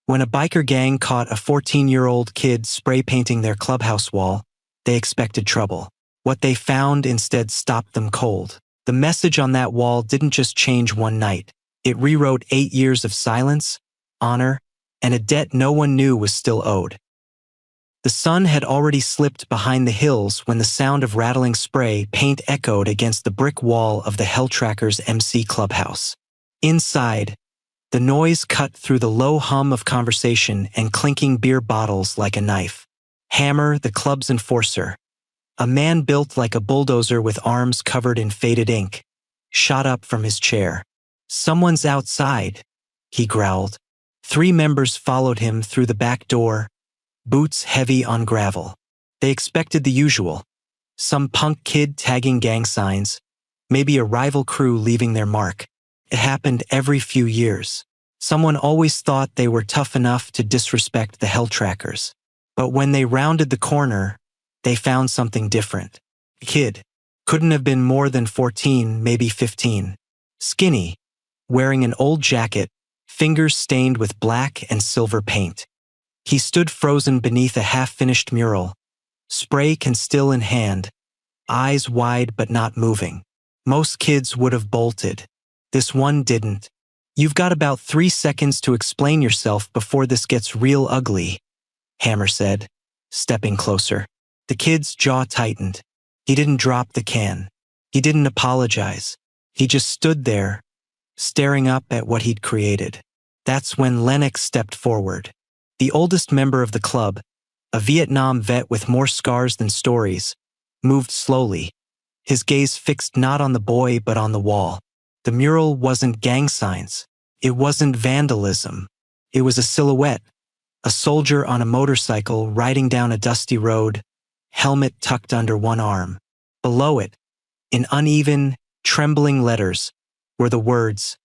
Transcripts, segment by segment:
When a biker gang caught a 14-year-old kid spray painting their clubhouse wall, they expected trouble. What they found instead stopped them cold. The message on that wall didn't just change one night. It rewrote 8 years of silence, honor, and a debt no one knew was still owed. The sun had already slipped behind the hills when the sound of rattling spray paint echoed against the brick wall of the Helltrackers MC Clubhouse. Inside, the noise cut through the low hum of conversation and clinking beer bottles like a knife. Hammer, the club's enforcer, a man built like a bulldozer with arms covered in faded ink, shot up from his chair. "Someone's outside," he growled. 3 members followed him through the back door, boots heavy on gravel. They expected the usual. Some punk kid tagging gang signs, maybe a rival crew leaving their mark. It happened every few years. Someone always thought they were tough enough to disrespect the Helltrackers. But when they rounded the corner, they found something different. The kid couldn't have been more than 14, maybe 15. Skinny, wearing an old jacket, fingers stained with black and silver paint. He stood frozen beneath a half-finished mural, spray can still in hand, eyes wide but not moving. Most kids would have bolted. This one didn't. "You've got about 3 seconds to explain yourself before this gets real ugly," Hammer said, stepping closer. The kid's jaw tightened. He didn't drop the can. He didn't apologize. He just stood there, staring up at what he'd created. That's when Lennox stepped forward. The oldest member of the club, a Vietnam vet with more scars than stories, moved slowly, his gaze fixed not on the boy but on the wall. The mural wasn't gang signs. It wasn't vandalism. It was a silhouette, a soldier on a motorcycle riding down a dusty road, helmet tucked under one arm. Below it, in uneven, trembling letters, were the words,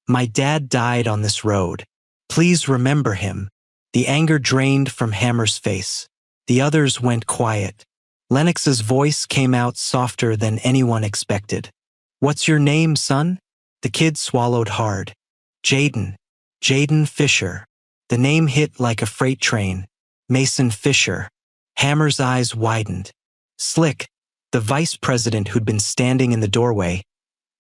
"My dad died on this road. Please remember him." The anger drained from Hammer's face. The others went quiet. Lennox's voice came out softer than anyone expected. "What's your name, son?" The kid swallowed hard. "Jaden. Jaden Fisher." The name hit like a freight train. Mason Fisher. Hammer's eyes widened. Slick, the vice president who'd been standing in the doorway,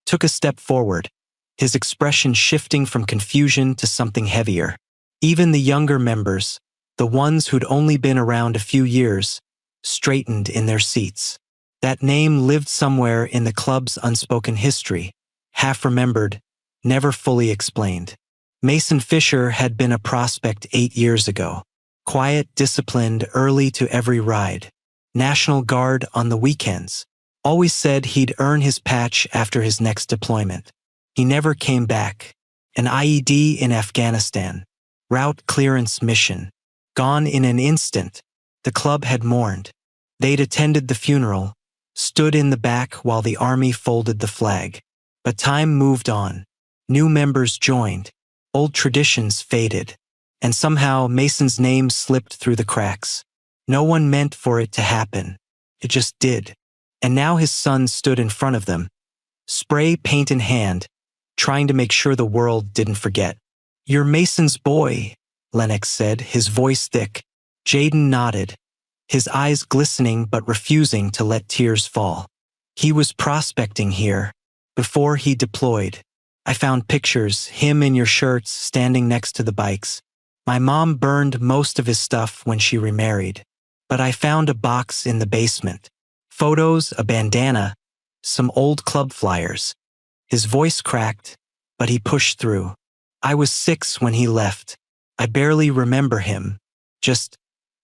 took a step forward, his expression shifting from confusion to something heavier. Even the younger members, the ones who'd only been around a few years, straightened in their seats. That name lived somewhere in the club's unspoken history, half remembered, never fully explained. Mason Fisher had been a prospect 8 years ago. Quiet, disciplined, early to every ride. National Guard on the weekends. Always said he'd earn his patch after his next deployment. He never came back. An IED in Afghanistan. Route clearance mission. Gone in an instant. The club had mourned. They'd attended the funeral, stood in the back while the army folded the flag. But time moved on. New members joined. Old traditions faded. And somehow Mason's name slipped through the cracks. No one meant for it to happen. It just did. And now his son stood in front of them, spray paint in hand, trying to make sure the world didn't forget. "You're Mason's boy," Lennox said, his voice thick. Jaden nodded, his eyes glistening but refusing to let tears fall. "He was prospecting here, before he deployed. I found pictures, him in your shirts, standing next to the bikes. My mom burned most of his stuff when she remarried, but I found a box in the basement. Photos, a bandana, some old club flyers." His voice cracked, but he pushed through. "I was 6 when he left. I barely remember him. Just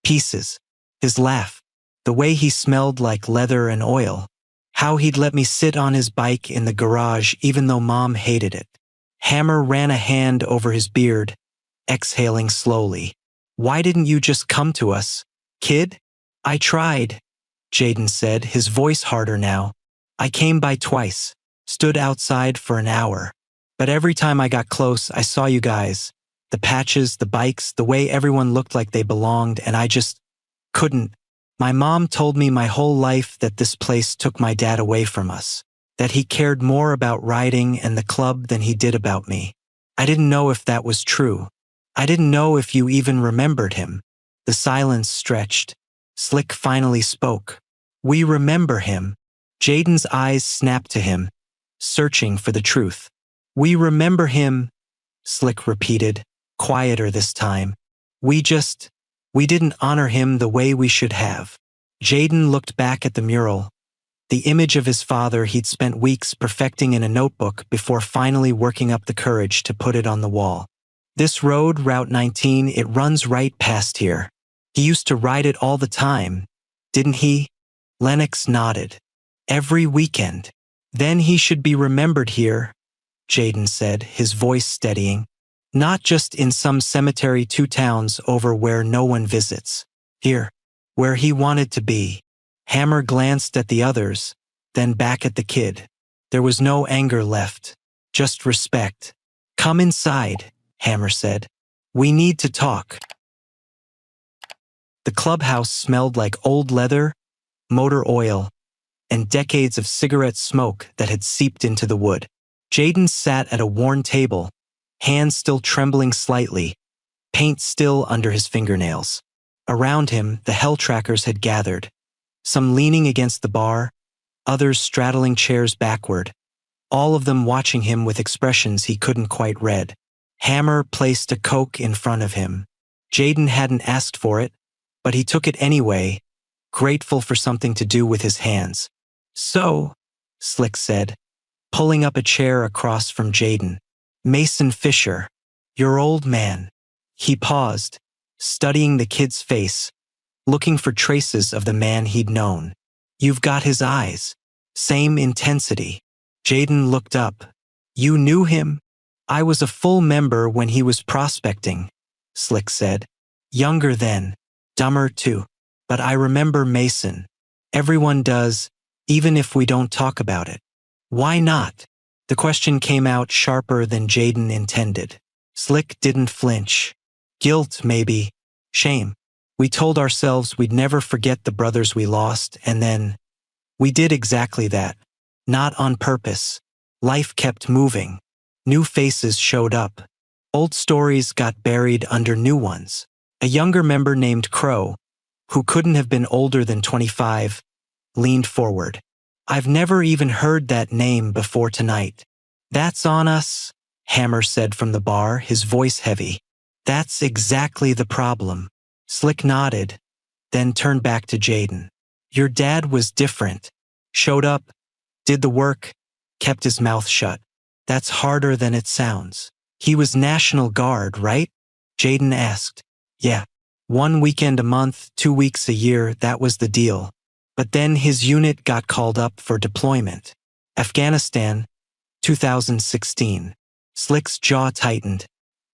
pieces. His laugh, the way he smelled like leather and oil, how he'd let me sit on his bike in the garage even though Mom hated it." Hammer ran a hand over his beard, exhaling slowly. "Why didn't you just come to us, kid?" "I tried," Jaden said, his voice harder now. "I came by twice, stood outside for an hour. But every time I got close, I saw you guys. The patches, the bikes, the way everyone looked like they belonged, and I just couldn't. My mom told me my whole life that this place took my dad away from us, that he cared more about riding and the club than he did about me. I didn't know if that was true, I didn't know if you even remembered him." The silence stretched. Slick finally spoke. "We remember him." Jaden's eyes snapped to him, searching for the truth. "We remember him," Slick repeated, quieter this time. We didn't honor him the way we should have." Jaden looked back at the mural, the image of his father he'd spent weeks perfecting in a notebook before finally working up the courage to put it on the wall. "This road, Route 19, it runs right past here. He used to ride it all the time, didn't he?" Lennox nodded. "Every weekend." "Then he should be remembered here," Jaden said, his voice steadying. "Not just in some cemetery 2 towns over where no one visits. Here, where he wanted to be." Hammer glanced at the others, then back at the kid. There was no anger left, just respect. "Come inside," Hammer said. "We need to talk." The clubhouse smelled like old leather, motor oil, and decades of cigarette smoke that had seeped into the wood. Jaden sat at a worn table, hands still trembling slightly, paint still under his fingernails. Around him, the hell trackers had gathered, some leaning against the bar, others straddling chairs backward, all of them watching him with expressions he couldn't quite read. Hammer placed a Coke in front of him. Jaden hadn't asked for it, but he took it anyway, grateful for something to do with his hands. "So," Slick said, pulling up a chair across from Jaden. "Mason Fisher, your old man." He paused, studying the kid's face, looking for traces of the man he'd known. "You've got his eyes. Same intensity." Jaden looked up. "You knew him?" "I was a full member when he was prospecting," Slick said. "Younger then, dumber too. But I remember Mason. Everyone does, even if we don't talk about it." "Why not?" The question came out sharper than Jaden intended. Slick didn't flinch. "Guilt, maybe. Shame. We told ourselves we'd never forget the brothers we lost, and then we did exactly that. Not on purpose. Life kept moving. New faces showed up. Old stories got buried under new ones." A younger member named Crow, who couldn't have been older than 25, leaned forward. "I've never even heard that name before tonight." "That's on us," Hammer said from the bar, his voice heavy. "That's exactly the problem." Slick nodded, then turned back to Jaden. "Your dad was different. Showed up, did the work, kept his mouth shut. That's harder than it sounds." "He was National Guard, right?" Jaden asked. "Yeah. 1 weekend a month, 2 weeks a year, that was the deal. But then his unit got called up for deployment. Afghanistan, 2016. Slick's jaw tightened.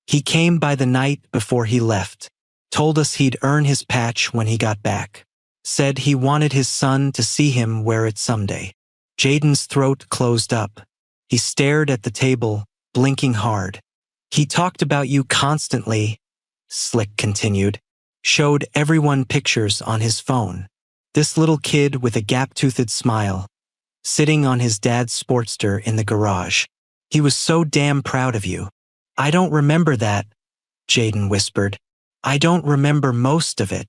"He came by the night before he left. Told us he'd earn his patch when he got back. Said he wanted his son to see him wear it someday." Jaden's throat closed up. He stared at the table, blinking hard. "He talked about you constantly," Slick continued. "Showed everyone pictures on his phone. This little kid with a gap-toothed smile, sitting on his dad's Sportster in the garage. He was so damn proud of you." "I don't remember that," Jaden whispered. "I don't remember most of it."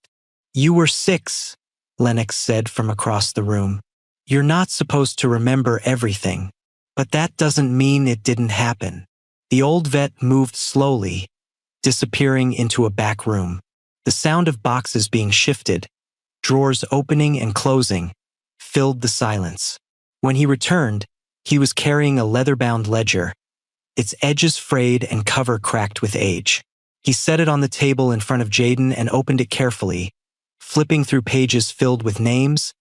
"You were 6, Lennox said from across the room. "You're not supposed to remember everything. But that doesn't mean it didn't happen." The old vet moved slowly, disappearing into a back room. The sound of boxes being shifted, drawers opening and closing, filled the silence. When he returned, he was carrying a leather-bound ledger, its edges frayed and cover cracked with age. He set it on the table in front of Jaden and opened it carefully, flipping through pages filled with names,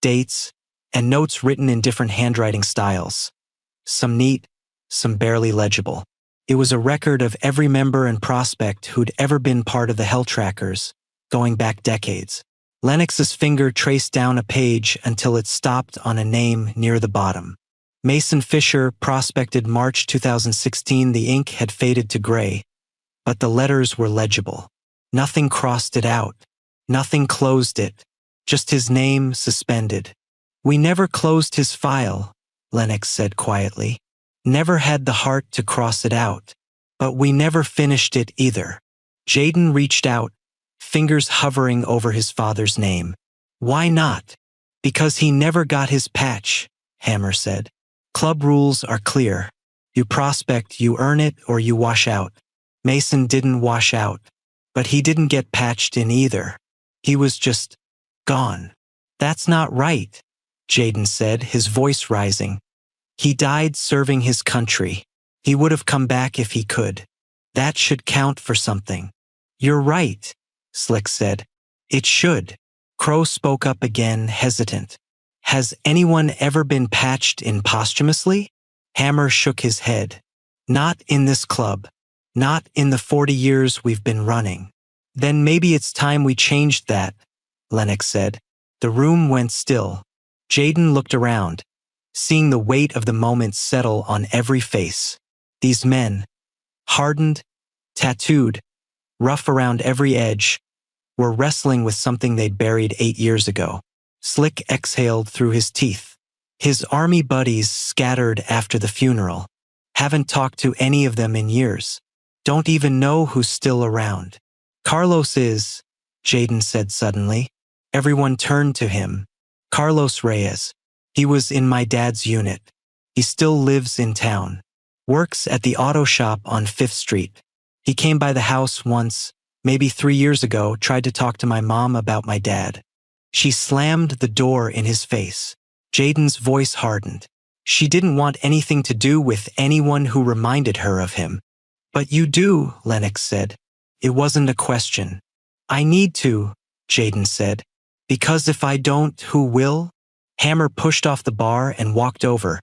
dates, and notes written in different handwriting styles. Some neat, some barely legible. It was a record of every member and prospect who'd ever been part of the Hell Trackers, going back decades. Lennox's finger traced down a page until it stopped on a name near the bottom. Mason Fisher, prospected March 2016. The ink had faded to gray, but the letters were legible. Nothing crossed it out. Nothing closed it. Just his name suspended. "We never closed his file," Lennox said quietly. "Never had the heart to cross it out. But we never finished it either." Jaden reached out, fingers hovering over his father's name. Why not? Because he never got his patch, Hammer said. Club rules are clear. You prospect, you earn it, or you wash out. Mason didn't wash out, but he didn't get patched in either. He was just gone. That's not right, Jaden said, his voice rising. He died serving his country. He would have come back if he could. That should count for something. You're right, Slick said. It should. Crow spoke up again, hesitant. Has anyone ever been patched in posthumously? Hammer shook his head. Not in this club. Not in the 40 years we've been running. Then maybe it's time we changed that, Lennox said. The room went still. Jaden looked around, seeing the weight of the moment settle on every face. These men, hardened, tattooed, rough around every edge, were wrestling with something they'd buried 8 years ago. Slick exhaled through his teeth. His army buddies scattered after the funeral. Haven't talked to any of them in years. Don't even know who's still around. Carlos is, Jaden said suddenly. Everyone turned to him. Carlos Reyes. He was in my dad's unit. He still lives in town. Works at the auto shop on 5th Street. He came by the house once, maybe 3 years ago, tried to talk to my mom about my dad. She slammed the door in his face. Jaden's voice hardened. She didn't want anything to do with anyone who reminded her of him. But you do, Lennox said. It wasn't a question. I need to, Jaden said. Because if I don't, who will? Hammer pushed off the bar and walked over,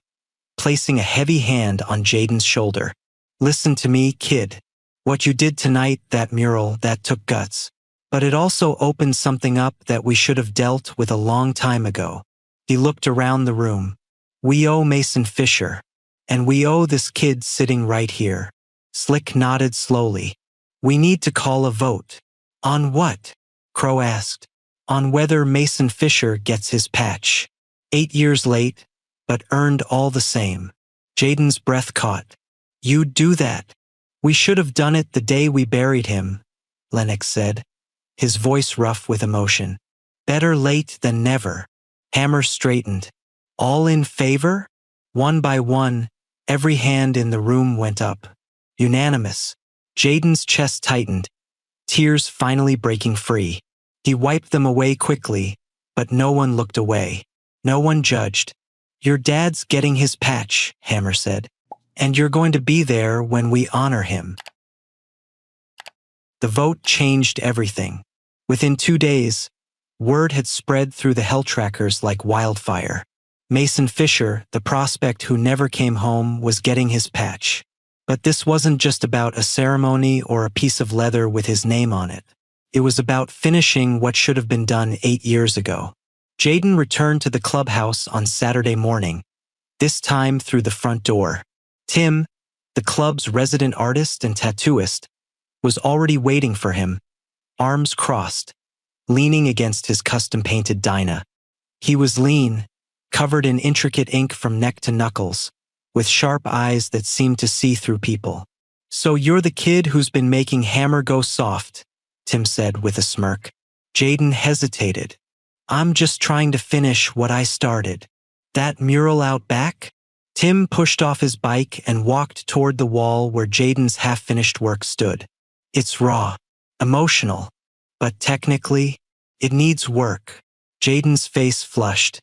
placing a heavy hand on Jaden's shoulder. Listen to me, kid. What you did tonight, that mural, that took guts. But it also opened something up that we should have dealt with a long time ago. He looked around the room. We owe Mason Fisher. And we owe this kid sitting right here. Slick nodded slowly. We need to call a vote. On what? Crow asked. On whether Mason Fisher gets his patch. 8 years late, but earned all the same. Jaden's breath caught. You'd do that. We should have done it the day we buried him, Lennox said, his voice rough with emotion. Better late than never. Hammer straightened. All in favor? One by one, every hand in the room went up. Unanimous. Jaden's chest tightened, tears finally breaking free. He wiped them away quickly, but no one looked away. No one judged. Your dad's getting his patch, Hammer said. And you're going to be there when we honor him. The vote changed everything. Within 2 days, word had spread through the hell trackers like wildfire. Mason Fisher, the prospect who never came home, was getting his patch. But this wasn't just about a ceremony or a piece of leather with his name on it. It was about finishing what should have been done 8 years ago. Jaden returned to the clubhouse on Saturday morning, this time through the front door. Tim, the club's resident artist and tattooist, was already waiting for him, arms crossed, leaning against his custom-painted Dyna. He was lean, covered in intricate ink from neck to knuckles, with sharp eyes that seemed to see through people. So you're the kid who's been making Hammer go soft, Tim said with a smirk. Jaden hesitated. I'm just trying to finish what I started. That mural out back? Tim pushed off his bike and walked toward the wall where Jaden's half-finished work stood. It's raw, emotional, but technically, it needs work. Jaden's face flushed.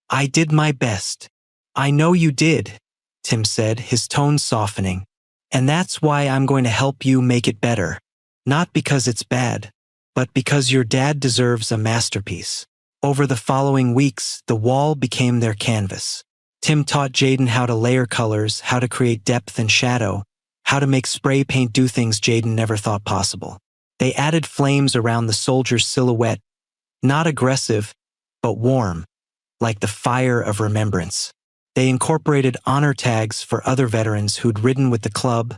I did my best. I know you did, Tim said, his tone softening. And that's why I'm going to help you make it better. Not because it's bad, but because your dad deserves a masterpiece. Over the following weeks, the wall became their canvas. Tim taught Jaden how to layer colors, how to create depth and shadow, how to make spray paint do things Jaden never thought possible. They added flames around the soldier's silhouette, not aggressive, but warm, like the fire of remembrance. They incorporated honor tags for other veterans who'd ridden with the club,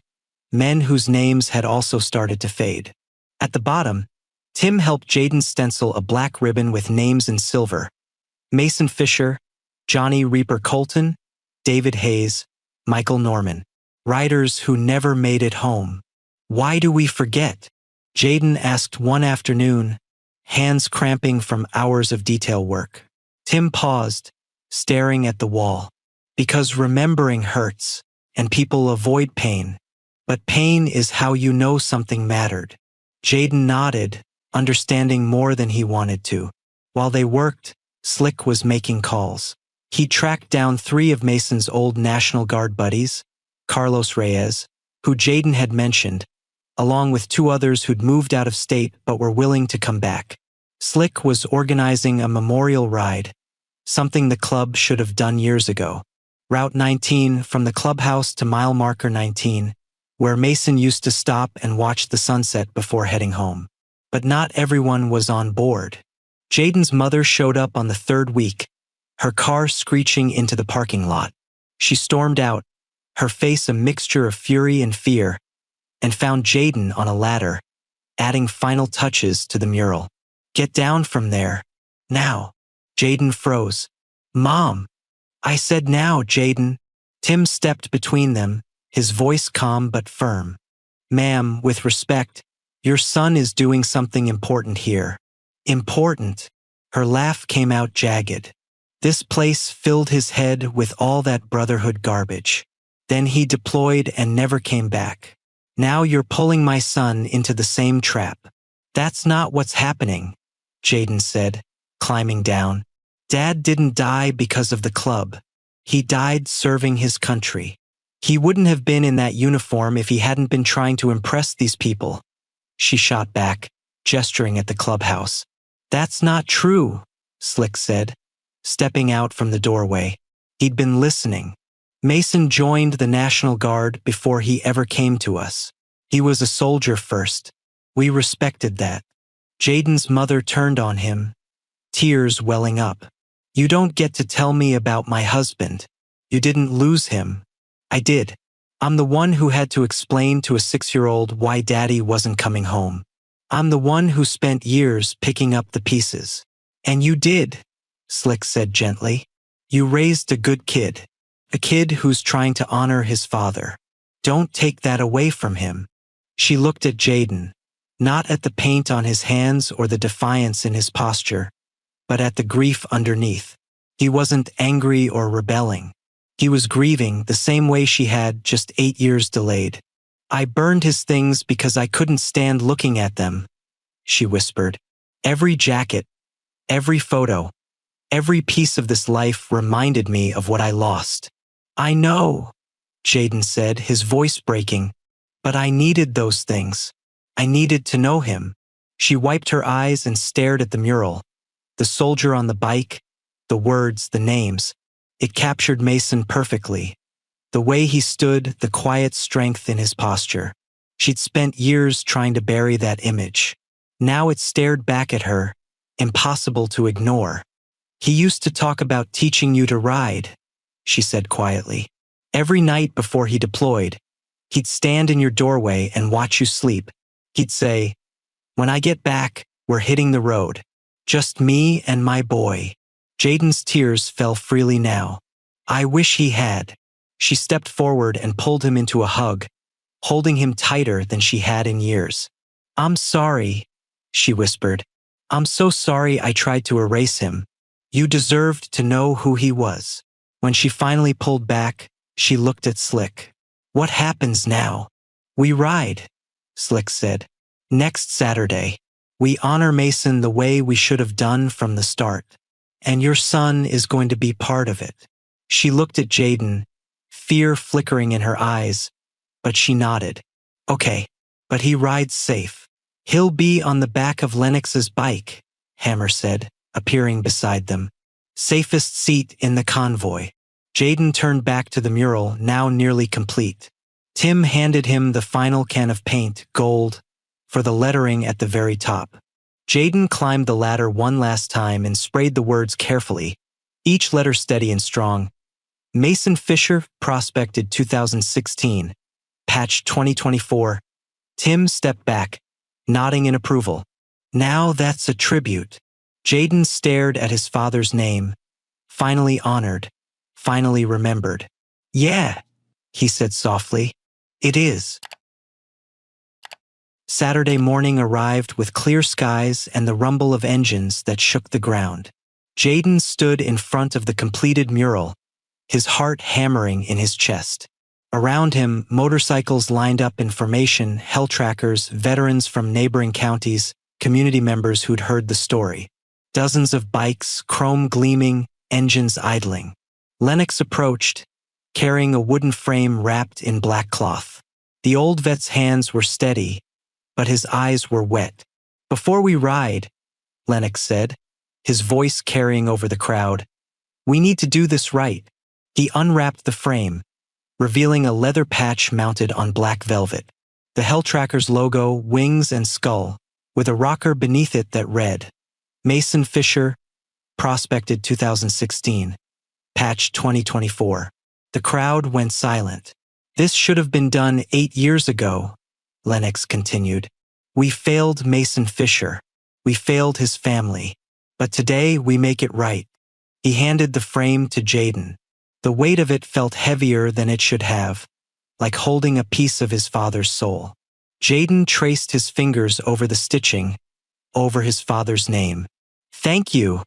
men whose names had also started to fade. At the bottom, Tim helped Jaden stencil a black ribbon with names in silver. Mason Fisher, Johnny Reaper Colton, David Hayes, Michael Norman. Riders who never made it home. Why do we forget? Jaden asked one afternoon, hands cramping from hours of detail work. Tim paused, staring at the wall. Because remembering hurts, and people avoid pain. But pain is how you know something mattered. Jaden nodded, understanding more than he wanted to. While they worked, Slick was making calls. He tracked down 3 of Mason's old National Guard buddies, Carlos Reyes, who Jaden had mentioned, along with 2 others who'd moved out of state but were willing to come back. Slick was organizing a memorial ride, something the club should have done years ago. Route 19 from the clubhouse to mile marker 19, where Mason used to stop and watch the sunset before heading home. But not everyone was on board. Jaden's mother showed up on the 3rd week, her car screeching into the parking lot. She stormed out, her face a mixture of fury and fear, and found Jaden on a ladder, adding final touches to the mural. "Get down from there. Now." Jaden froze. "Mom." "I said now, Jaden." Tim stepped between them, his voice calm but firm. "Ma'am, with respect, your son is doing something important here." "Important?" Her laugh came out jagged. This place filled his head with all that brotherhood garbage. Then he deployed and never came back. Now you're pulling my son into the same trap. "That's not what's happening," Jaden said, climbing down. "Dad didn't die because of the club. He died serving his country. He wouldn't have been in that uniform if he hadn't been trying to impress these people." She shot back, gesturing at the clubhouse. "That's not true," Slick said, stepping out from the doorway. He'd been listening. "Mason joined the National Guard before he ever came to us. He was a soldier first. We respected that." Jaden's mother turned on him, tears welling up. "You don't get to tell me about my husband. You didn't lose him. I did. I'm the one who had to explain to a 6-year-old why Daddy wasn't coming home. I'm the one who spent years picking up the pieces." "And you did," Slick said gently. "You raised a good kid. A kid who's trying to honor his father. Don't take that away from him." She looked at Jaden, not at the paint on his hands or the defiance in his posture, but at the grief underneath. He wasn't angry or rebelling. He was grieving the same way she had just 8 years delayed. "I burned his things because I couldn't stand looking at them," she whispered. "Every jacket, every photo, every piece of this life reminded me of what I lost." "I know," Jaden said, his voice breaking, "but I needed those things. I needed to know him." She wiped her eyes and stared at the mural. The soldier on the bike, the words, the names. It captured Mason perfectly. The way he stood, the quiet strength in his posture. She'd spent years trying to bury that image. Now it stared back at her, impossible to ignore. "He used to talk about teaching you to ride," she said quietly. "Every night before he deployed, he'd stand in your doorway and watch you sleep. He'd say, 'When I get back, we're hitting the road. Just me and my boy.'" Jaden's tears fell freely now. "I wish he had." She stepped forward and pulled him into a hug, holding him tighter than she had in years. "I'm sorry," she whispered. "I'm so sorry I tried to erase him. You deserved to know who he was." When she finally pulled back, she looked at Slick. "What happens now?" "We ride," Slick said. "Next Saturday. We honor Mason the way we should have done from the start. And your son is going to be part of it." She looked at Jaden, fear flickering in her eyes, but she nodded. "Okay, but he rides safe." "He'll be on the back of Lennox's bike," Hammer said, appearing beside them. "Safest seat in the convoy." Jaden turned back to the mural, now nearly complete. Tim handed him the final can of paint, gold, for the lettering at the very top. Jaden climbed the ladder one last time and sprayed the words carefully, each letter steady and strong. Mason Fisher, prospected 2016, patch 2024. Tim stepped back, nodding in approval. "Now that's a tribute." Jaden stared at his father's name, finally honored, finally remembered. "Yeah," he said softly, "it is." Saturday morning arrived with clear skies and the rumble of engines that shook the ground. Jaden stood in front of the completed mural, his heart hammering in his chest. Around him, motorcycles lined up in formation, hell trackers, veterans from neighboring counties, community members who'd heard the story. Dozens of bikes, chrome gleaming, engines idling. Lennox approached, carrying a wooden frame wrapped in black cloth. The old vet's hands were steady, but his eyes were wet. "Before we ride," Lennox said, his voice carrying over the crowd, "we need to do this right." He unwrapped the frame, revealing a leather patch mounted on black velvet. The Helltrackers logo, wings and skull, with a rocker beneath it that read, "Mason Fisher, prospected 2016, patch 2024. The crowd went silent. "This should have been done 8 years ago," Lennox continued. "We failed Mason Fisher. We failed his family. But today we make it right." He handed the frame to Jaden. The weight of it felt heavier than it should have, like holding a piece of his father's soul. Jaden traced his fingers over the stitching, over his father's name. "Thank you,"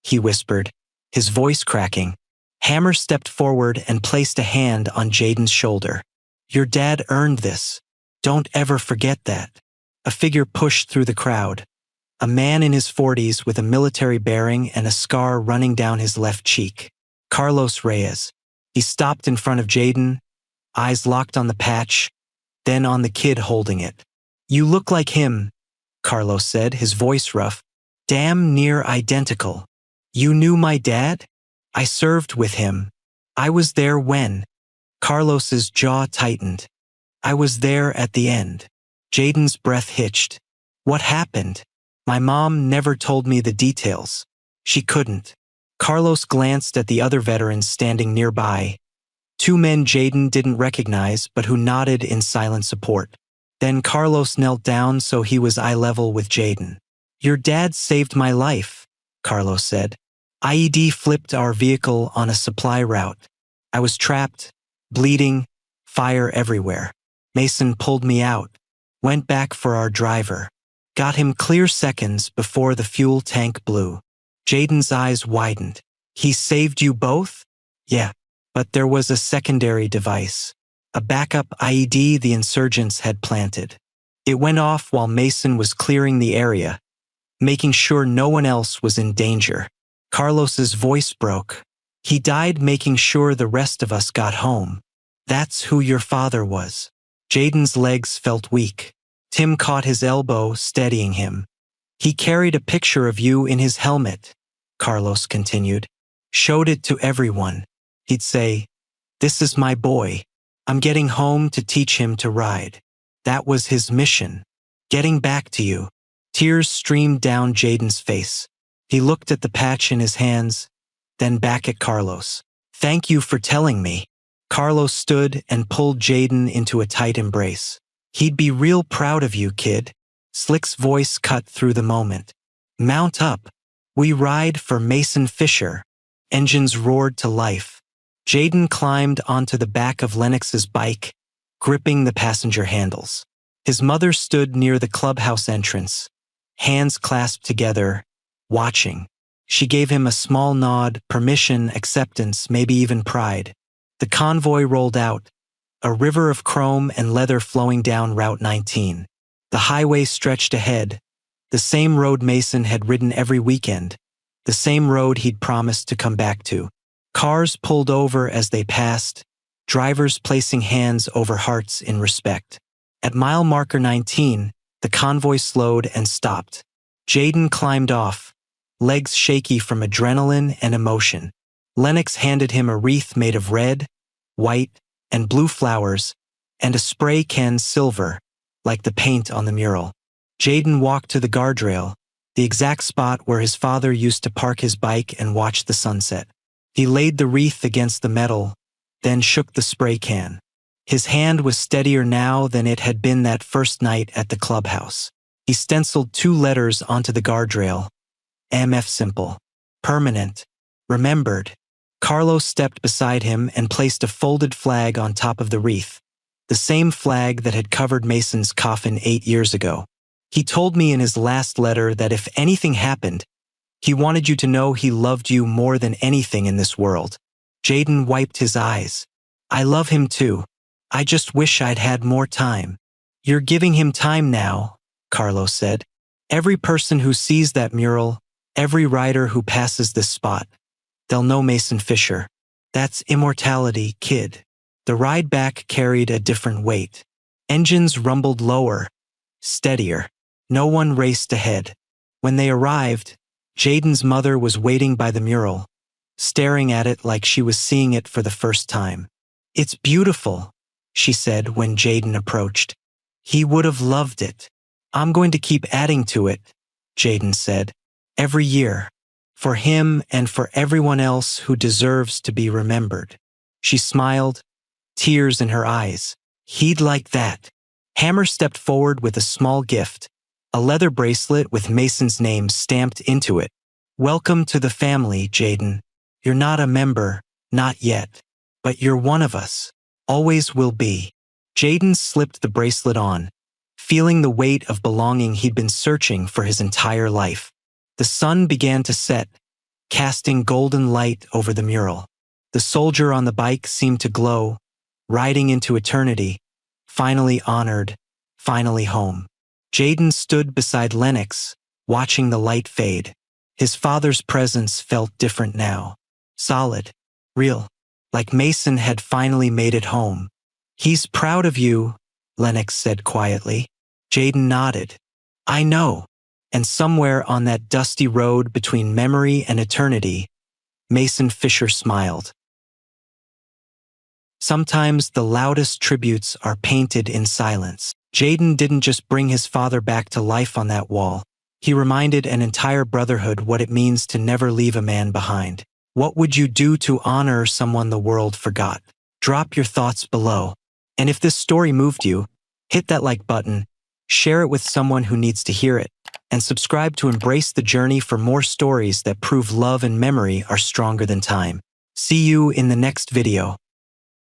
he whispered, his voice cracking. Hammer stepped forward and placed a hand on Jaden's shoulder. "Your dad earned this. Don't ever forget that." A figure pushed through the crowd. A man in his 40s with a military bearing and a scar running down his left cheek. Carlos Reyes. He stopped in front of Jaden, eyes locked on the patch, then on the kid holding it. "You look like him," Carlos said, his voice rough. "Damn near identical." "You knew my dad?" "I served with him. I was there when—" Carlos's jaw tightened. "I was there at the end." Jaden's breath hitched. "What happened?" "My mom never told me the details. She couldn't." Carlos glanced at the other veterans standing nearby, 2 men Jaden didn't recognize but who nodded in silent support. Then Carlos knelt down so he was eye level with Jaden. "Your dad saved my life," Carlos said. "IED flipped our vehicle on a supply route. I was trapped, bleeding, fire everywhere. Mason pulled me out, went back for our driver. Got him clear seconds before the fuel tank blew." Jaden's eyes widened. "He saved you both?" "Yeah, but there was a secondary device. A backup IED the insurgents had planted. It went off while Mason was clearing the area, making sure no one else was in danger." Carlos's voice broke. "He died making sure the rest of us got home. That's who your father was." Jaden's legs felt weak. Tim caught his elbow, steadying him. "He carried a picture of you in his helmet," Carlos continued. "Showed it to everyone. He'd say, 'This is my boy. I'm getting home to teach him to ride.' That was his mission. Getting back to you." Tears streamed down Jaden's face. He looked at the patch in his hands, then back at Carlos. "Thank you for telling me." Carlos stood and pulled Jaden into a tight embrace. "He'd be real proud of you, kid." Slick's voice cut through the moment. "Mount up. We ride for Mason Fisher." Engines roared to life. Jaden climbed onto the back of Lennox's bike, gripping the passenger handles. His mother stood near the clubhouse entrance, hands clasped together, watching. She gave him a small nod, permission, acceptance, maybe even pride. The convoy rolled out, a river of chrome and leather flowing down Route 19. The highway stretched ahead, the same road Mason had ridden every weekend, the same road he'd promised to come back to. Cars pulled over as they passed, drivers placing hands over hearts in respect. At mile marker 19, the convoy slowed and stopped. Jaden climbed off, legs shaky from adrenaline and emotion. Lennox handed him a wreath made of red, white, and blue flowers, and a spray can silver, like the paint on the mural. Jaden walked to the guardrail, the exact spot where his father used to park his bike and watch the sunset. He laid the wreath against the metal, then shook the spray can. His hand was steadier now than it had been that first night at the clubhouse. He stenciled 2 letters onto the guardrail. MF simple. Permanent. Remembered. Carlos stepped beside him and placed a folded flag on top of the wreath, the same flag that had covered Mason's coffin 8 years ago. He told me in his last letter that if anything happened, he wanted you to know he loved you more than anything in this world. Jaden wiped his eyes. I love him too. I just wish I'd had more time. You're giving him time now, Carlos said. Every person who sees that mural, every rider who passes this spot, they'll know Mason Fisher. That's immortality, kid. The ride back carried a different weight. Engines rumbled lower, steadier. No one raced ahead. When they arrived, Jaden's mother was waiting by the mural, staring at it like she was seeing it for the first time. It's beautiful, she said when Jaden approached. He would have loved it. I'm going to keep adding to it, Jaden said, every year, for him and for everyone else who deserves to be remembered. She smiled, tears in her eyes. He'd like that. Hammer stepped forward with a small gift, a leather bracelet with Mason's name stamped into it. Welcome to the family, Jaden. You're not a member, not yet, but you're one of us. Always will be. Jaden slipped the bracelet on, feeling the weight of belonging he'd been searching for his entire life. The sun began to set, casting golden light over the mural. The soldier on the bike seemed to glow, riding into eternity, finally honored, finally home. Jaden stood beside Lennox, watching the light fade. His father's presence felt different now. Solid, real, like Mason had finally made it home. He's proud of you, Lennox said quietly. Jaden nodded. I know. And somewhere on that dusty road between memory and eternity, Mason Fisher smiled. Sometimes the loudest tributes are painted in silence. Jaden didn't just bring his father back to life on that wall. He reminded an entire brotherhood what it means to never leave a man behind. What would you do to honor someone the world forgot? Drop your thoughts below. And if this story moved you, hit that like button, share it with someone who needs to hear it, and subscribe to embrace the journey for more stories that prove love and memory are stronger than time. See you in the next video.